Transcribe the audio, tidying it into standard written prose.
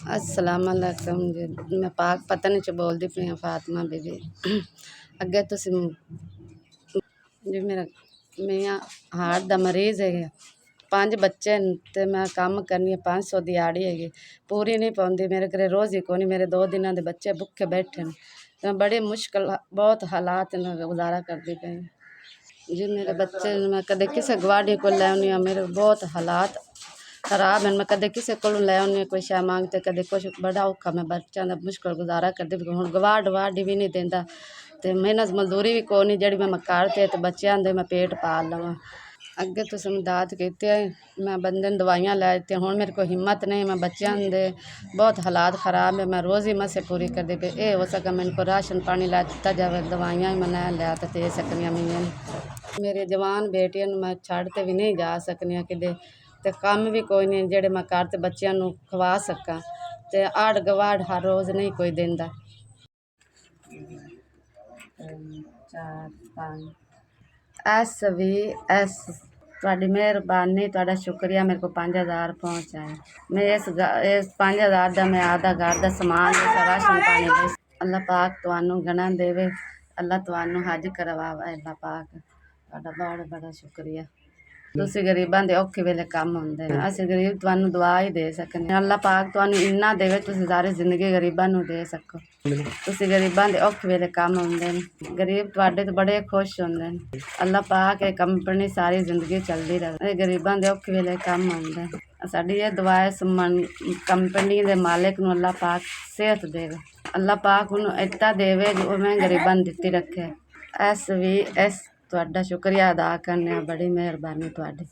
अस्सलाम वालेकुम जी। मैं पाक पतन च बोलदी पई हाँ, फातिमा बीबी। अगे तुसीं जी मेरा मियाँ हार्ट दा मरीज़ है, 5 बच्चे न ते मैं कम करनी 500 दिहाड़ी है, पूरी नहीं पाउंदी। मेरे घरे रोज़ ही कोनी, मेरे 2 दिनां दे बच्चे भुखे बैठे न ते मैं बड़ी मुश्किल बहुत हालात न गुजारा करदी पई जी। मेरे बच्चे मैं कदे किसे गुआढ़ी कोल लै आउनी आं, मेरे बहुत हालात खराब हैं। मैं कदे किसे कोलों लै आउनी कोई शै मांगते, कदे कुछ बड़ा औखा मैं बच्चों दा मुश्किल गुजारा करदी पई। हुण गवाढ़ भी नहीं देंदा ते मेहनत मजदूरी भी कोई नहीं जेह्ड़ी मैं घर ते बच्चों दे मैं पेट पाल लवां। अगे तुसीं मदद कीती है, मैं बंदे ने दवाइयां लै दित्तियां, हुण मेरे को हिम्मत नहीं, मैं बच्चों दे बहुत हालात खराब है, मैं रोज़ ही मसे पूरी करदी पई। ये हो सके मैंने को राशन पानी लै दित्ता जावे, दवाइयां मैं नै लै ते दे सकनी मियां नूं। मेरी जवान बेटियां नूं मैं छड्ड ते भी नहीं जा सकनी किते ते कम भी कोई नहीं जेह्ड़े मैं घर ते बच्चों नूं खवा सकां ते आड़ गवाड़ हर रोज़ नहीं कोई देंदा। 4 5 SVS तुहाडी मेहरबानी, तुहाडा शुक्रिया मेरे को 5000 पहुँचाए। मैं इस 5000 दा मैं आधा घर दा समान राशन पानी दे। अल्लाह पाक तुहानू गणा देवे, अल्लाह तुहानू हज करवावे। अल्लाह पाक तुहाडा बड़ा बड़ा शुक्रिया। तुसीं गरीबां दे औखे वेले कम आउंदे ने, असीं गरीब तुहानू दुआ ही दे सकने। अल्लाह पाक तुहानू इन्ना देवे तुसीं सारी जिंदगी गरीबां नू दे सको। तुसीं गरीबां दे औखे वेले कम आउंदे ने, गरीब तुहाडे तो बड़े खुश होंदे ने। अल्लाह पाक ये कंपनी सारी जिंदगी चलदी रहे, गरीबां दे औखे वेले कम आउंदे। साडी ये दुआ है कंपनी दे मालिक नू अल्लाह पाक सेहत देवे, अल्लाह पाक उन्नू इत्ता देवे जो मैं गरीबां नू दित्ती रखे। SVS तुहाडा शुक्रिया अदा करने, बड़ी मेहरबानी तुहाडी।